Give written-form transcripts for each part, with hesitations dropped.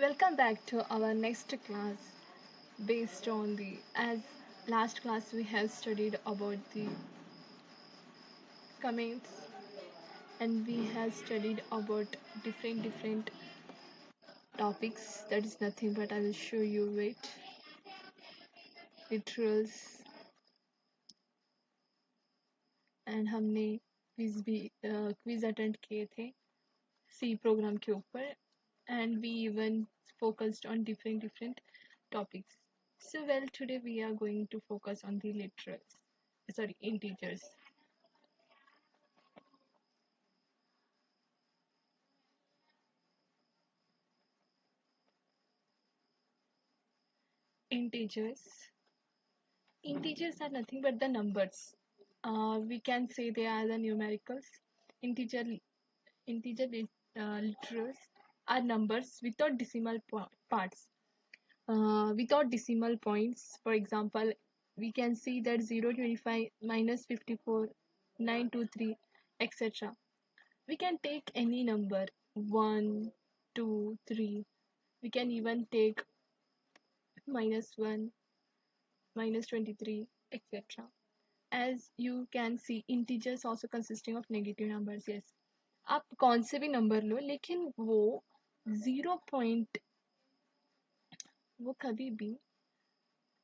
Welcome back to our next class based on the as last class we have studied about the comments and we have studied about different topics. That is nothing but I will show you it literals and हमने quiz attend किए थे C program के ऊपर and we even focused on different topics. So well today we are going to focus on the literals sorry integers. Integers are nothing but the numbers. We can say they are the numericals. Integer integer literals are numbers without decimal parts. Without decimal points. For example, we can see that 0, 25, minus 54, 923, etc. We can take any number 1, 2, 3. We can even take minus 1, minus 23, etc. As you can see, integers also consisting of negative numbers. Yes, आप कौन से भी number लो लेकिन वो 0 point वो कभी भी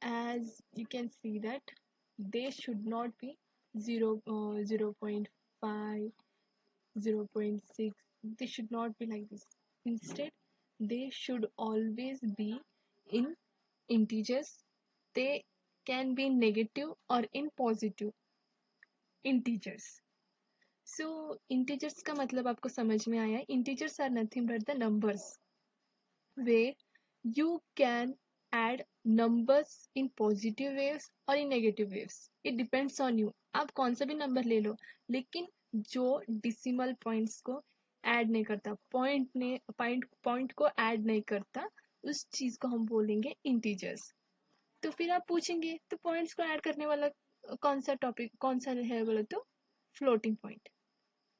as you can see that they should not be 0 0.5 0.6. They should not be like this. Instead they should always be in integers. They can be in negative or in positive integers. So integers का मतलब आपको समझ में आया. Integers are nothing but the numbers where you can add numbers in positive waves or in negative waves. It depends on you. आप कौन सा भी नंबर ले लो लेकिन जो decimal points को ऐड नहीं करता पॉइंट को ऐड नहीं करता उस चीज को हम बोलेंगे इंटीजर्स. तो फिर आप पूछेंगे तो पॉइंट्स को ऐड करने वाला कौन सा है बोले तो फ्लोटिंग पॉइंट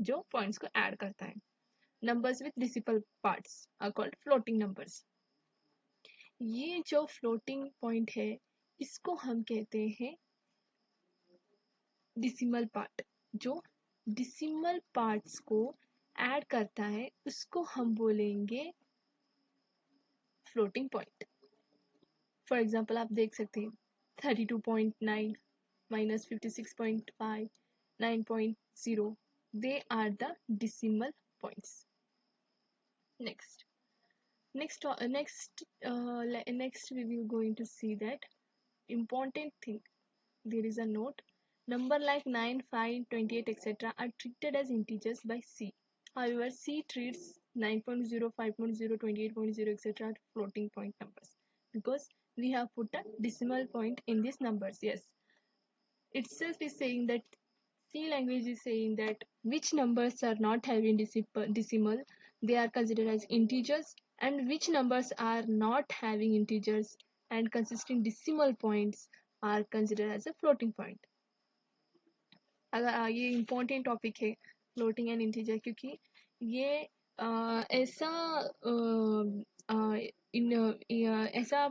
जो पॉइंट्स को ऐड करता है. Numbers with decimal parts are called floating numbers. ये जो फ्लोटिंग पॉइंट है इसको हम कहते हैं डिसिमल पार्ट. जो डिसिमल पार्ट्स को ऐड करता है उसको हम बोलेंगे फ्लोटिंग पॉइंट. फॉर एग्जांपल आप देख सकते हैं 32.9 minus 56.5 9.0. They are the decimal points. Next next we will going to see that important thing. There is a note. Number like 9, 5, 28, etc. are treated as integers by C. However, C treats 9.0, 5.0, 28.0, etc. floating point numbers because we have put a decimal point in these numbers. Yes, itself is saying that C language is saying that which numbers are not having decimal, they are considered as integers, and which numbers are not having integers and consisting decimal points are considered as a floating point. अगर ये important topic है floating and integer क्योंकि ये ऐसा ऐसा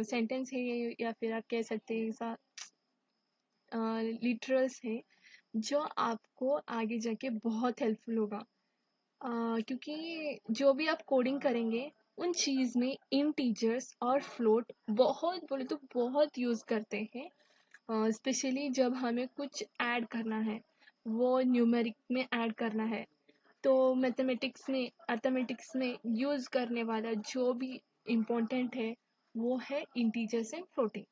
sentence है या फिर आप कह सकते हैं ऐसा लिटरल्स है जो आपको आगे जाके बहुत हेल्पफुल होगा. क्योंकि जो भी आप कोडिंग करेंगे उन चीज में इंटीजर्स और फ्लोट बहुत बोले तो बहुत यूज करते हैं. स्पेशली जब हमें कुछ ऐड करना है वो न्यूमेरिक में ऐड करना है तो मैथमेटिक्स में यूज करने वाला जो भी इम्पोर्टेंट है वो है integers and floating.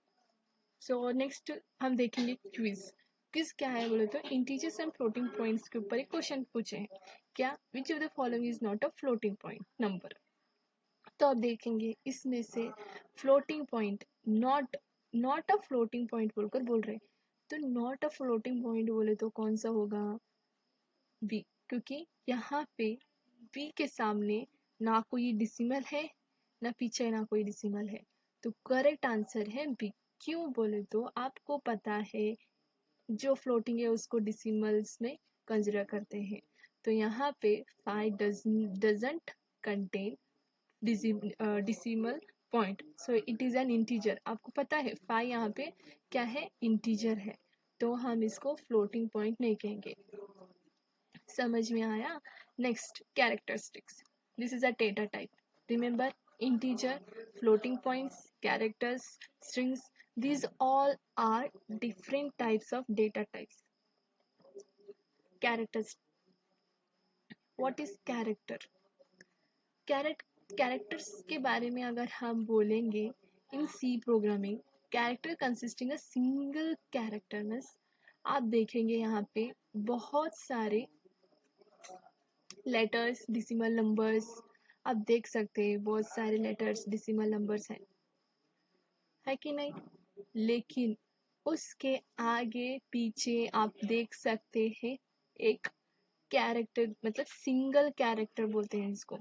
So next हम देखेंगे क्विज क्या है बोले तो इंटीजर्स एंड फ्लोटिंग पॉइंट्स के ऊपर एक क्वेश्चन पूछे हैं. क्या which of the following is not a floating point number. तो आप देखेंगे इसमें से floating point not a floating point बोलकर बोल रहे. तो नॉट अ फ्लोटिंग पॉइंट बोले तो कौन सा होगा बी. क्योंकि यहाँ पे बी के सामने ना कोई डिसिमल है ना पीछे ना कोई डिसिमल है. तो करेक्ट आंसर है बी. क्यों बोले तो आपको पता है जो फ्लोटिंग है उसको डिसिमल्स में कंसिडर करते हैं. तो यहाँ पे 5 doesn't contain decimal point. So it is an integer. आपको पता है 5 यहाँ पे क्या है, integer है, तो हम इसको floating point नहीं कहेंगे. समझ में आया? Next, characteristics. This is a data type. Remember, integer, floating points, characters, strings, these all are different types of data types. Characters. What is character? Characters के बारे में अगर हम बोलेंगे, in C programming character consisting a single character means, आप देखेंगे यहाँ पे बहुत सारे लेटर्स, डिसिमल नंबर्स, आप देख सकते हैं बहुत सारे लेटर्स, डिसिमल नंबर्स हैं, है कि नहीं? लेकिन उसके आगे पीछे आप देख सकते हैं एक कैरेक्टर, मतलब सिंगल कैरेक्टर बोलते हैं इसको.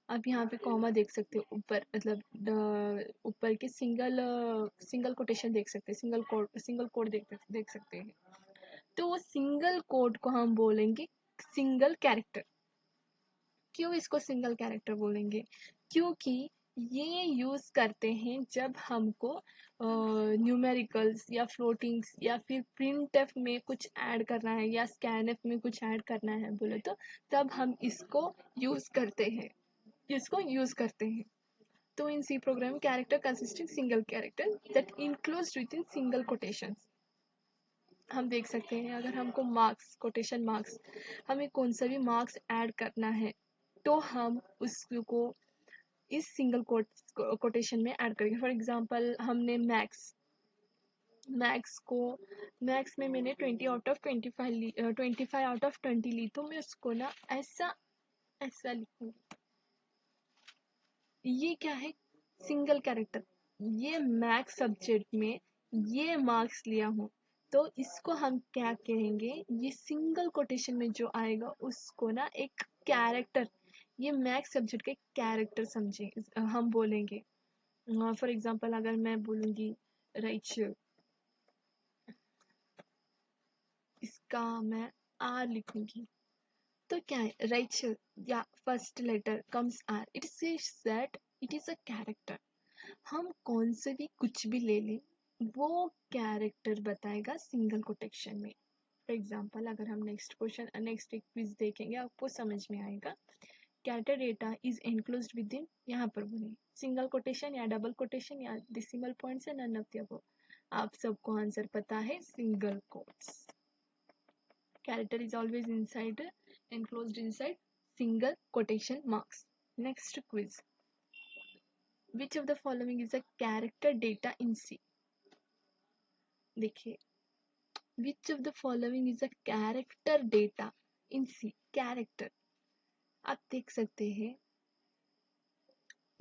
आप यहाँ पे कॉमा देख सकते हो ऊपर, मतलब ऊपर के सिंगल कोटेशन देख सकते हैं, सिंगल कोड देख सकते हैं. तो वो सिंगल कोड को हम बोलेंगे सिंगल कैरेक्टर. क्यों इसको सिंगल कैरेक्टर बोलेंगे? क्योंकि ये यूज करते हैं जब हमको न्यूमेरिकल्स या फ्लोटिंग्स या फिर प्रिंटफ में कुछ ऐड करना है या स्कैनफ में कुछ ऐड करना है बोले तो, तब हम इसको यूज करते हैं. तो in C program character consisting single character that enclosed within single quotations. हम देख सकते हैं अगर हमको मार्क्स, कोटेशन मार्क्स, हमें कौन सा भी मार्क्स ऐड करना है तो हम उसको इस सिंगल कोटेशन में ऐड करेंगे. फॉर एग्जांपल हमने मैथ्स में मैंने 20 आउट ऑफ 25 आउट ऑफ 20 ली, तो मैं उसको ना ऐसा लिखूंगी. ये क्या है? Single character. ये मैथ्स सब्जेक्ट में ये मार्क्स लिया हूँ, तो इसको हम क्या कहेंगे? ये सिंगल कोटेशन में जो आएगा उसको ना एक कैरेक्टर, ये मैथ्स सब्जेक्ट के कैरेक्टर समझे हम बोलेंगे. फॉर एग्जांपल अगर मैं बोलूंगी राइचल, इसका मैं आर लिखूंगी, तो क्या है? राइचल या first letter comes R, it says that it is a character. हम कौन से भी कुछ भी ले लें, वो कैरेक्टर बताएगा सिंगल कोटेशन में. फॉर एग्जाम्पल अगर हम नेक्स्ट एक क्विज देखेंगे, आपको समझ में आएगा. Character data is enclosed with in, यहाँ पर बोले सिंगल कोटेशन या डबल कोटेशन या डिसिमल पॉइंट्स या नन ऑफ द अबव. आप सबको आंसर पता है, single quotes. Character is always inside, enclosed inside single quotation marks. Next quiz. Which of the following is a character data in C? देखिए, which of the following is a character data in C? Character. आप देख सकते हैं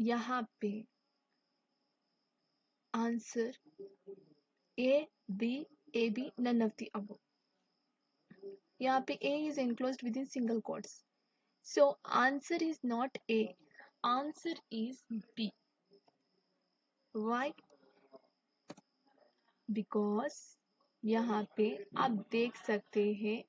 यहाँ पे answer A B none of the above. यहाँ पे A is enclosed within single quotes. So answer is not A. Answer is B. Why? Because यहाँ पे आप देख सकते हैं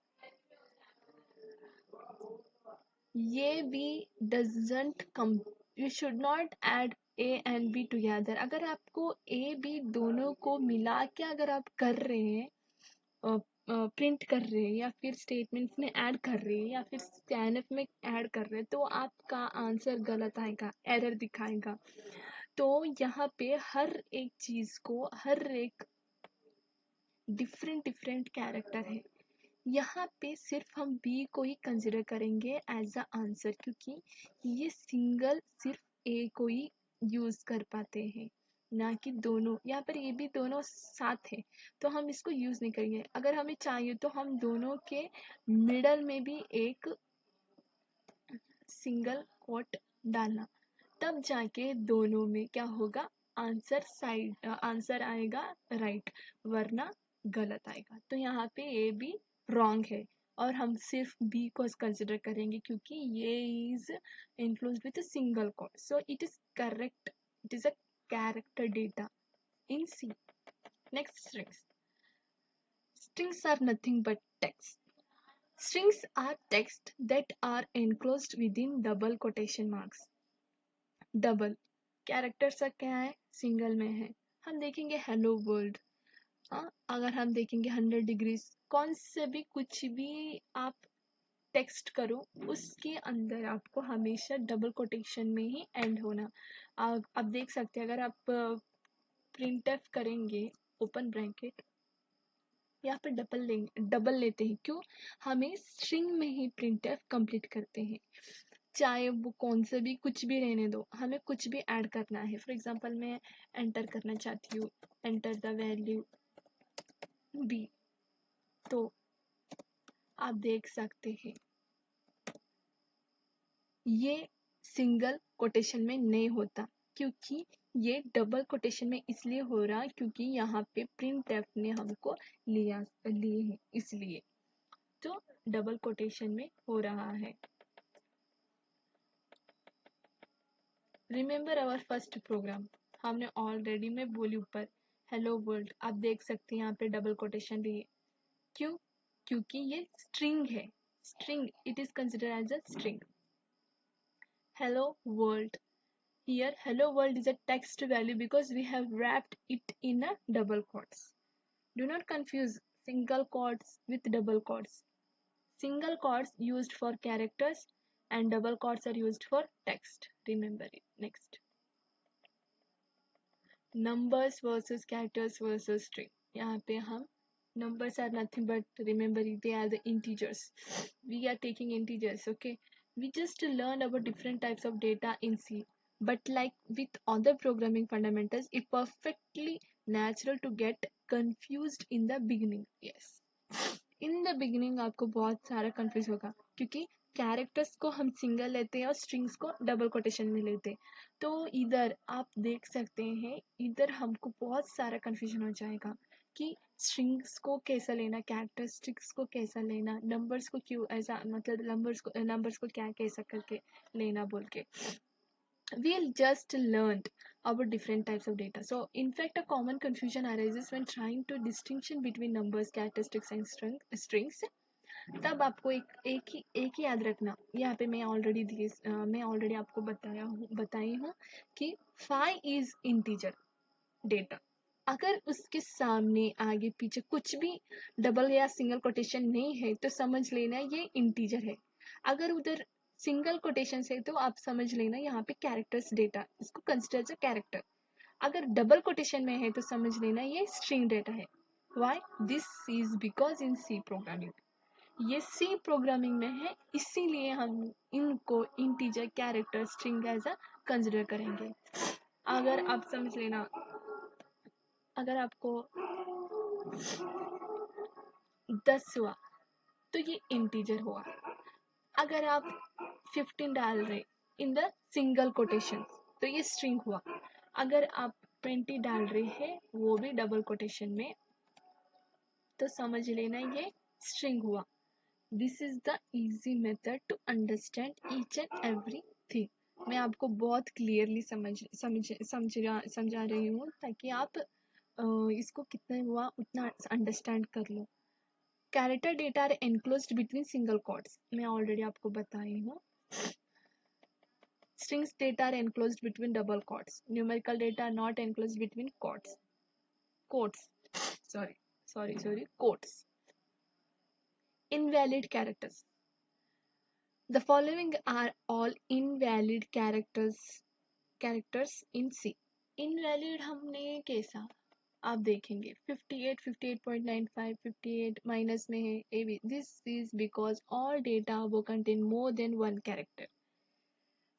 ये भी doesn't come, you should not add A and B together. अगर आपको A B दोनों को मिला के अगर आप कर रहे हैं, प्रिंट कर रहे हैं या फिर स्टेटमेंट्स में ऐड कर रहे हैं या फिर स्कैनफ में ऐड कर रहे हैं, तो आपका आंसर गलत आएगा, एरर दिखाएगा. तो यहाँ पे हर एक चीज को, हर एक डिफरेंट कैरेक्टर है. यहाँ पे सिर्फ हम बी को ही कंसिडर करेंगे एज अ आंसर, क्योंकि ये सिंगल सिर्फ ए को ही यूज कर पाते हैं, ना कि दोनों. यहाँ पर ये भी दोनों साथ है तो हम इसको यूज नहीं करेंगे. अगर हमें चाहिए तो हम दोनों के मिडल में भी एक सिंगल कोट डालना, तब जाके दोनों में क्या होगा, आंसर आएगा राइट, वरना गलत आएगा. तो यहाँ पे ए बी रॉन्ग है और हम सिर्फ बी को कंसिडर करेंगे क्योंकि ये is enclosed with a single quote. So it is correct. It is a character data in C. Next, strings. Strings are nothing but text. Strings are text that are enclosed within double quotation marks. Double. Characters का क्या है, single में है। हम देखेंगे hello world. हाँ, अगर हम देखेंगे 100 डिग्रीज, कौन से भी कुछ भी आप टेक्स्ट करो उसके अंदर आपको हमेशा डबल कोटेशन में ही एंड होना। आप देख सकते हैं, अगर आप प्रिंट एफ करेंगे ओपन ब्रैकेट, यहाँ पे डबल लेते हैं, क्यों, हमें स्ट्रिंग में ही प्रिंट एफ कंप्लीट करते हैं। चाहे वो कौन से भी कुछ भी रहने दो, हमें कुछ भी ऐड करना है। फॉर एग्जांपल मैं एंटर करना चाहती हूँ, एंटर द वैल्यू बी, तो आप देख सकते हैं ये सिंगल कोटेशन में नहीं होता, क्योंकि ये डबल कोटेशन में इसलिए हो रहा है क्योंकि यहाँ पे प्रिंट एफ ने हमको लिए हैं, इसलिए तो डबल कोटेशन में हो रहा है। रिमेंबर आवर फर्स्ट प्रोग्राम, हमने ऑलरेडी में बोली ऊपर हेलो वर्ल्ड, आप देख सकते हैं यहाँ पे डबल कोटेशन लिए। क्यों, क्योंकि ये स्ट्रिंग है, string, it is considered as a string. Hello world, here hello world is a text value because we have wrapped it in a double quotes. Do not confuse single quotes with double quotes. Single quotes used for characters and double quotes are used for text. Remember it. Next. Numbers versus characters versus string. यहाँ पे हम numbers are nothing but, remember it, they are the integers. We are taking integers, okay? We just learned about different types of data in C. But like with other programming fundamentals, it's perfectly natural to get confused in the beginning. Yes. In the beginning आपको बहुत सारा confuse होगा, क्योंकि characters को हम single लेते हैं और स्ट्रिंग्स को डबल कोटेशन में लेते हैं। तो इधर आप देख सकते हैं, इधर हमको बहुत सारा कंफ्यूजन हो जाएगा कि स्ट्रिंग्स को कैसा लेना, कैरेक्टरिस्टिक्स को कैसा लेना, नंबर्स को क्यों ऐसा, मतलब नंबर्स को क्या कैसा करके लेना बोल के। We'll just learned about different types of data. So in fact, a common confusion arises when trying to distinction between numbers, characteristics and strings. तब आपको एक ही याद रखना, यहाँ पे मैं ऑलरेडी आपको बताई हूँ कि फाइ इज इंटीजर डेटा। अगर उसके सामने आगे पीछे कुछ भी डबल या सिंगल कोटेशन नहीं है तो समझ लेना ये इंटीजर है। अगर उधर सिंगल कोटेशन से तो आप समझ लेना यहाँ पे कैरेक्टर्स डेटा, इसको कंसिडर एज अ कैरेक्टर। अगर डबल कोटेशन में है तो समझ लेना ये स्ट्रिंग डेटा है। Why this is because in C programming, ये सी प्रोग्रामिंग में है, इसीलिए हम इनको integer, character, string as a consider करेंगे। अगर आप समझ लेना, अगर आपको 10 हुआ तो ये इंटीजर हुआ। अगर आप 15 डाल रहे इन द सिंगल कोटेशन तो ये स्ट्रिंग हुआ। अगर आप 20 डाल रहे हैं वो भी डबल कोटेशन में, तो समझ लेना ये स्ट्रिंग हुआ। This is the easy method to understand each and every thing. मैं आपको बहुत क्लियरली समझा रही हूँ ताकि आप इसको कितना हुआ उतना अंडरस्टैंड कर लो। Character data are enclosed between single quotes, मैं ऑलरेडी आपको बताई हूँ। Strings data are enclosed between double quotes. Numerical data are not enclosed between quotes. Quotes. Quotes. Invalid characters. The following are all invalid characters in C. Invalid हमने कैसा आप देखेंगे 58, 58.95, 58 minus में है AB. This is because all data will contain more than one character.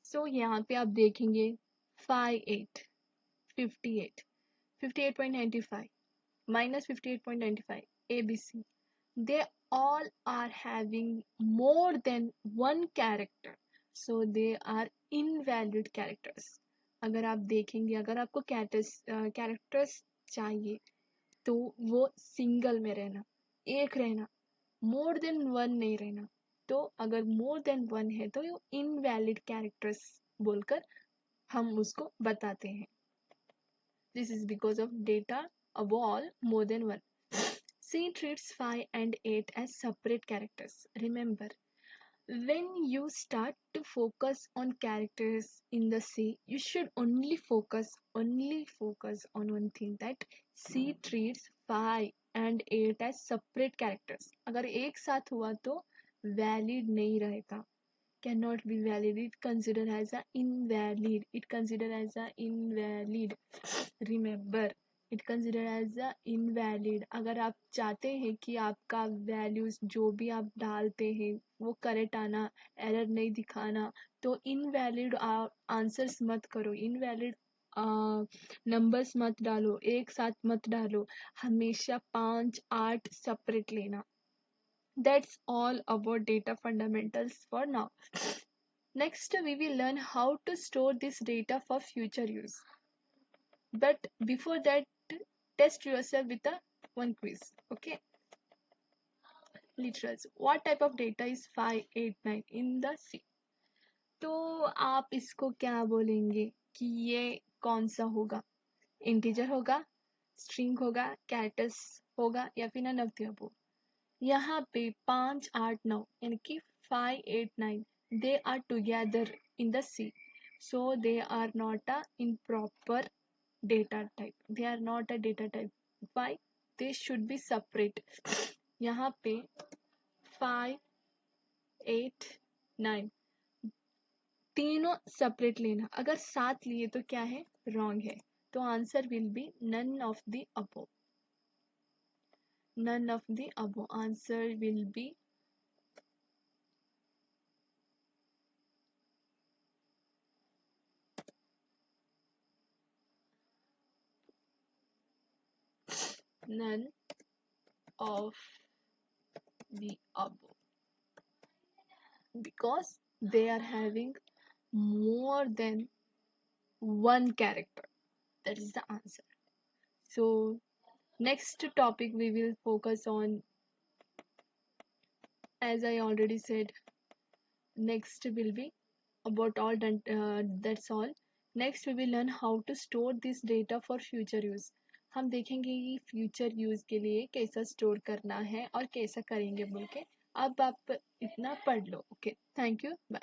So यहाँ पे आप देखेंगे 58, 58, 58.95 minus 58.95 ABC. They all are having more than one character. So they are invalid characters. अगर आप देखेंगे, अगर आपको कैरेक्टर्स चाहिए तो वो सिंगल में रहना, एक रहना, मोर देन वन नहीं रहना। तो अगर मोर देन वन है तो ये इनवैलिड कैरेक्टर्स बोलकर हम उसको बताते हैं। This is because of data of all more than one. C treats 5 and 8 as separate characters. Remember, When you start to focus on characters in the sea, you should only focus on one thing, that sea treats 5 and 8 as separate characters. अगर एक साथ हुआ तो valid नहीं रहेगा, cannot be valid, it considered as a invalid, it considered as a invalid, remember, it considered as a invalid. अगर आप चाहते हैं कि आपका वैल्यूज जो भी आप डालते हैं वो करेक्ट आना, एरर नहीं दिखाना, तो इनवैलिड आंसर्स मत करो, इनवैलिड नंबर्स मत डालो, एक साथ मत डालो, हमेशा 5 8 सेपरेट लेना. That's all about data fundamentals for now. Next, we will learn how to store this data for future use. But before that, test yourself with a one quiz. Okay, literals. What type of data is 589 in the C? तो आप इसको क्या बोलेंगे कि ये कौन सा होगा? इंटीजर होगा, स्ट्रिंग होगा, कैरेक्टर्स होगा, या फिर नन ऑफ द अबव? यहाँ पे 5 8 9 यानी कि 5 8 9 they are together in the C, so they are not a improper data type, they are not a data type. Why? They should be separate. यहाँ पे 5 8 9 तीनों सेपरेट लेना, अगर साथ लिए तो क्या है? रॉन्ग है. तो answer will be none of the above. None of the above. Answer will be none of the above, because they are having more than one character. That is the answer. So next topic we will focus on, as I already said, next will be about all done, that's all. Next we will learn how to store this data for future use. हम देखेंगे कि future use के लिए कैसा store करना है और कैसा करेंगे बोल के. अब आप इतना पढ़ लो. Okay, thank you, bye.